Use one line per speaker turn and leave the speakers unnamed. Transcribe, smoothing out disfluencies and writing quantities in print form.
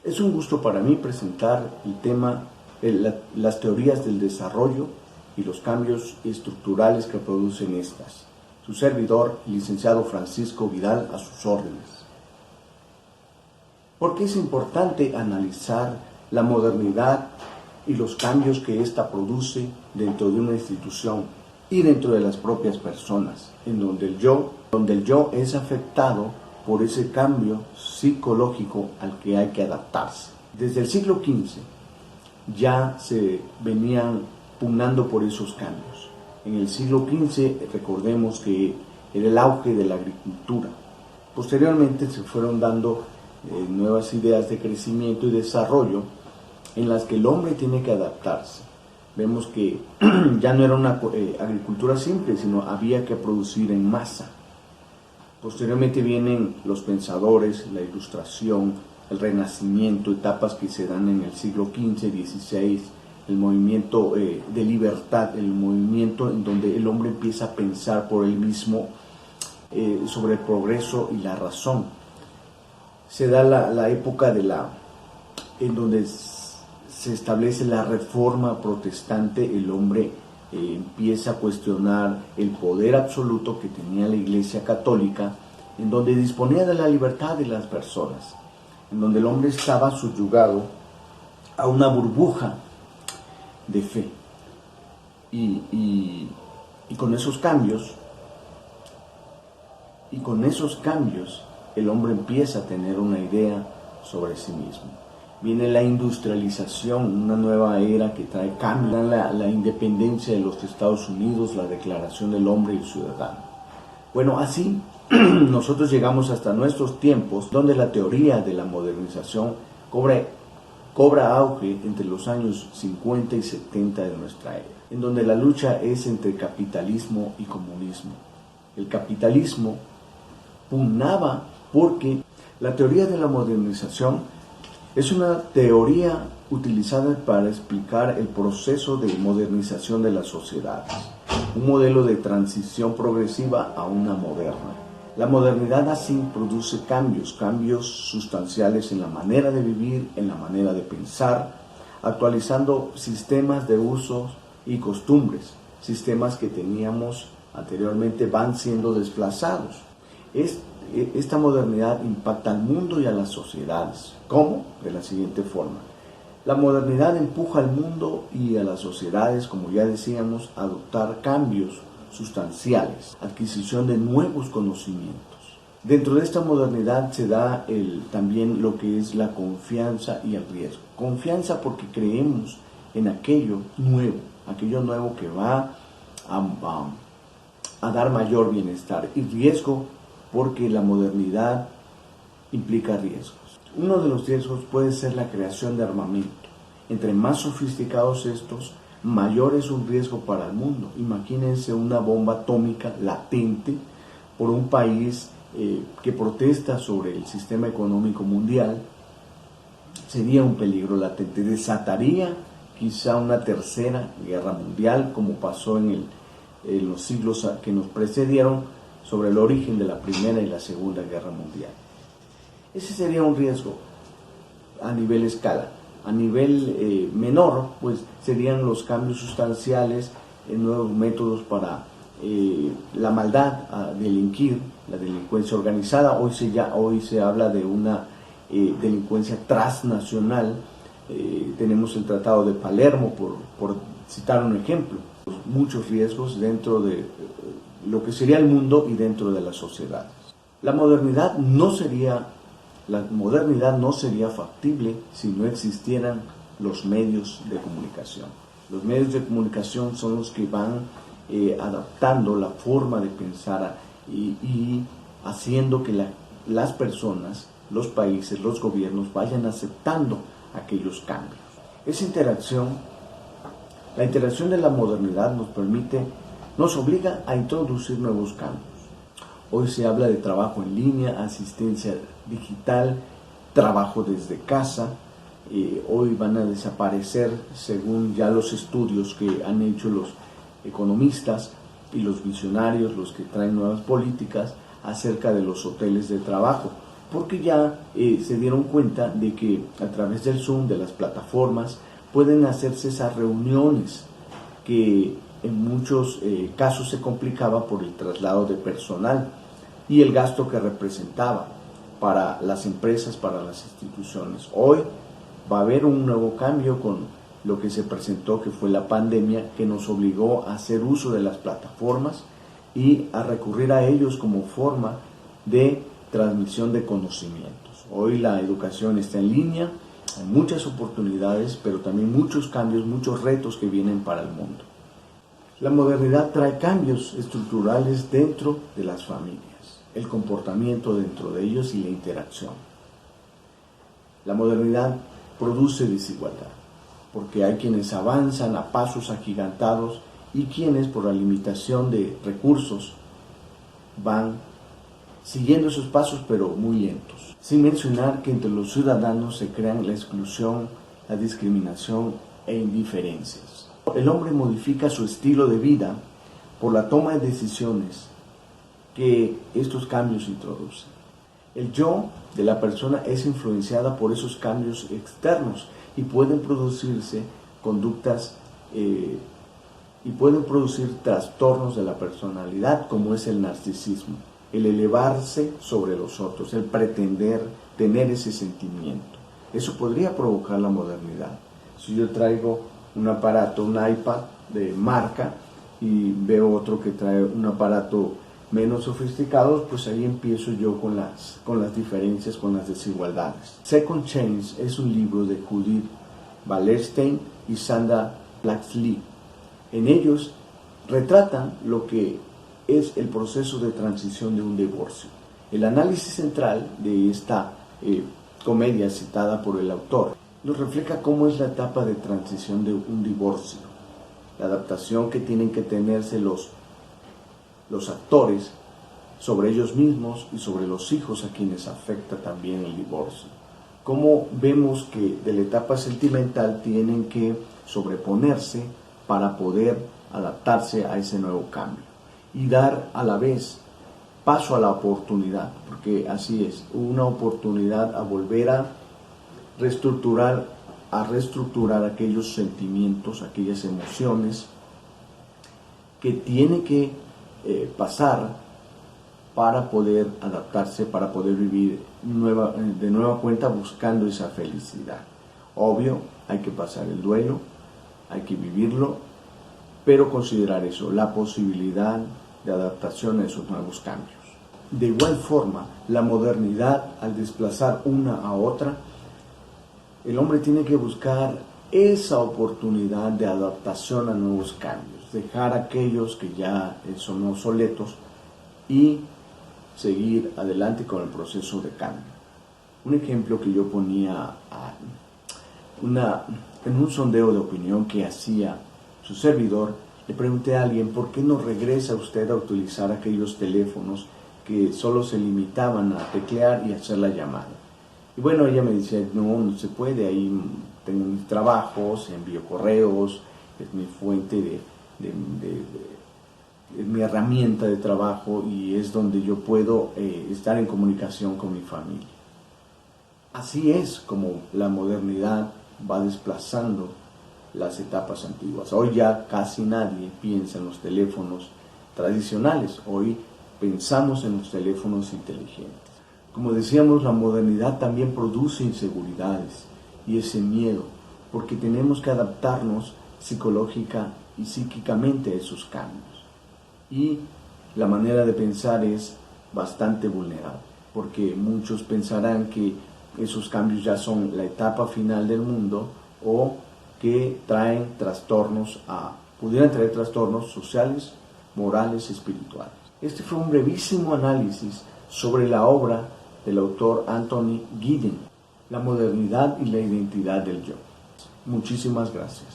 Es un gusto para mí presentar el tema, las teorías del desarrollo y los cambios estructurales que producen estas. Su servidor, el licenciado Francisco Vidal, a sus órdenes. ¿Por qué es importante analizar la modernidad y los cambios que ésta produce dentro de una institución y dentro de las propias personas, en donde el yo es afectado por ese cambio psicológico al que hay que adaptarse? Desde el siglo XV ya se venían pugnando por esos cambios. En el siglo XV recordemos que era el auge de la agricultura. Posteriormente se fueron dando nuevas ideas de crecimiento y desarrollo en las que el hombre tiene que adaptarse. Vemos que ya no era una agricultura simple, sino había que producir en masa. Posteriormente vienen los pensadores, la ilustración, el renacimiento, etapas que se dan en el siglo XV, XVI, el movimiento de libertad, el movimiento en donde el hombre empieza a pensar por él mismo sobre el progreso y la razón. Se da la época en donde se establece la reforma protestante. El hombre empieza a cuestionar el poder absoluto que tenía la Iglesia Católica, en donde disponía de la libertad de las personas, en donde el hombre estaba subyugado a una burbuja de fe. Y con esos cambios, el hombre empieza a tener una idea sobre sí mismo. Viene la industrialización, una nueva era que trae cambios, la independencia de los Estados Unidos, la Declaración del Hombre y el Ciudadano. Bueno, así nosotros llegamos hasta nuestros tiempos, donde la teoría de la modernización cobra auge entre los años 50 y 70 de nuestra era, en donde la lucha es entre capitalismo y comunismo. El capitalismo pugnaba porque la teoría de la modernización es una teoría utilizada para explicar el proceso de modernización de las sociedades, un modelo de transición progresiva a una moderna. La modernidad así produce cambios sustanciales en la manera de vivir, en la manera de pensar, actualizando sistemas de usos y costumbres. Sistemas que teníamos anteriormente van siendo desplazados. Esta modernidad impacta al mundo y a las sociedades. ¿Cómo? De la siguiente forma. La modernidad empuja al mundo y a las sociedades, como ya decíamos, a adoptar cambios sustanciales, adquisición de nuevos conocimientos. Dentro de esta modernidad se da también lo que es la confianza y el riesgo. Confianza porque creemos en aquello nuevo que va a dar mayor bienestar, y riesgo porque la modernidad implica riesgos. Uno de los riesgos puede ser la creación de armamento. Entre más sofisticados estos, mayor es un riesgo para el mundo. Imagínense una bomba atómica latente por un país que protesta sobre el sistema económico mundial. Sería un peligro latente. Desataría quizá una tercera guerra mundial, como pasó en los siglos que nos precedieron, sobre el origen de la Primera y la Segunda Guerra Mundial. Ese sería un riesgo a nivel escala. A nivel menor, pues serían los cambios sustanciales, nuevos métodos para la maldad, delinquir, la delincuencia organizada. Hoy se habla de una delincuencia transnacional. Tenemos el Tratado de Palermo, por citar un ejemplo. Muchos riesgos dentro de lo que sería el mundo y dentro de las sociedades. La modernidad no sería factible si no existieran los medios de comunicación. Los medios de comunicación son los que van adaptando la forma de pensar y haciendo que las personas, los países, los gobiernos vayan aceptando aquellos cambios. La interacción de la modernidad nos obliga a introducir nuevos cambios. Hoy se habla de trabajo en línea, asistencia digital, trabajo desde casa. Hoy van a desaparecer, según ya los estudios que han hecho los economistas y los visionarios, los que traen nuevas políticas acerca de los hoteles de trabajo. porque ya se dieron cuenta de que a través del Zoom, de las plataformas, pueden hacerse esas reuniones que en muchos casos se complicaba por el traslado de personal y el gasto que representaba para las empresas, para las instituciones. Hoy va a haber un nuevo cambio con lo que se presentó, que fue la pandemia, que nos obligó a hacer uso de las plataformas y a recurrir a ellos como forma de transmisión de conocimientos. Hoy la educación está en línea, hay muchas oportunidades, pero también muchos cambios, muchos retos que vienen para el mundo. La modernidad trae cambios estructurales dentro de las familias, el comportamiento dentro de ellos y la interacción. La modernidad produce desigualdad, porque hay quienes avanzan a pasos agigantados y quienes, por la limitación de recursos, van siguiendo esos pasos pero muy lentos. Sin mencionar que entre los ciudadanos se crean la exclusión, la discriminación e indiferencias. El hombre modifica su estilo de vida por la toma de decisiones que estos cambios introducen. El yo de la persona es influenciada por esos cambios externos y pueden producirse conductas y pueden producir trastornos de la personalidad, como es el narcisismo, el elevarse sobre los otros, el pretender tener ese sentimiento. Eso podría provocar la modernidad. Si yo traigo un aparato, un iPad de marca, y veo otro que trae un aparato menos sofisticado, pues ahí empiezo yo con las diferencias, con las desigualdades. Second Change es un libro de Judith Wallerstein y Sandra Blaxley. En ellos retratan lo que es el proceso de transición de un divorcio. El análisis central de esta comedia citada por el autor nos refleja cómo es la etapa de transición de un divorcio, la adaptación que tienen que tenerse los actores sobre ellos mismos y sobre los hijos a quienes afecta también el divorcio. Cómo vemos que de la etapa sentimental tienen que sobreponerse para poder adaptarse a ese nuevo cambio y dar a la vez paso a la oportunidad, porque así es, una oportunidad a volver a reestructurar aquellos sentimientos, aquellas emociones que tiene que pasar para poder adaptarse, para poder vivir de nueva cuenta buscando esa felicidad. Obvio, hay que pasar el duelo, hay que vivirlo, pero considerar eso, la posibilidad de adaptación a esos nuevos cambios. De igual forma, la modernidad, al desplazar una a otra, el hombre tiene que buscar esa oportunidad de adaptación a nuevos cambios, dejar aquellos que ya son obsoletos y seguir adelante con el proceso de cambio. Un ejemplo que yo ponía en un sondeo de opinión que hacía su servidor, le pregunté a alguien: ¿por qué no regresa usted a utilizar aquellos teléfonos que solo se limitaban a teclear y hacer la llamada? Y bueno, ella me decía: no se puede, ahí tengo mis trabajos, envío correos, es mi fuente es mi herramienta de trabajo y es donde yo puedo estar en comunicación con mi familia. Así es como la modernidad va desplazando las etapas antiguas. Hoy ya casi nadie piensa en los teléfonos tradicionales, hoy pensamos en los teléfonos inteligentes. Como decíamos, la modernidad también produce inseguridades y ese miedo, porque tenemos que adaptarnos psicológica y psíquicamente a esos cambios. Y la manera de pensar es bastante vulnerable, porque muchos pensarán que esos cambios ya son la etapa final del mundo o que pudieran traer trastornos sociales, morales, espirituales. Este fue un brevísimo análisis sobre la obra del autor Anthony Giddens, La modernidad y la identidad del yo. Muchísimas gracias.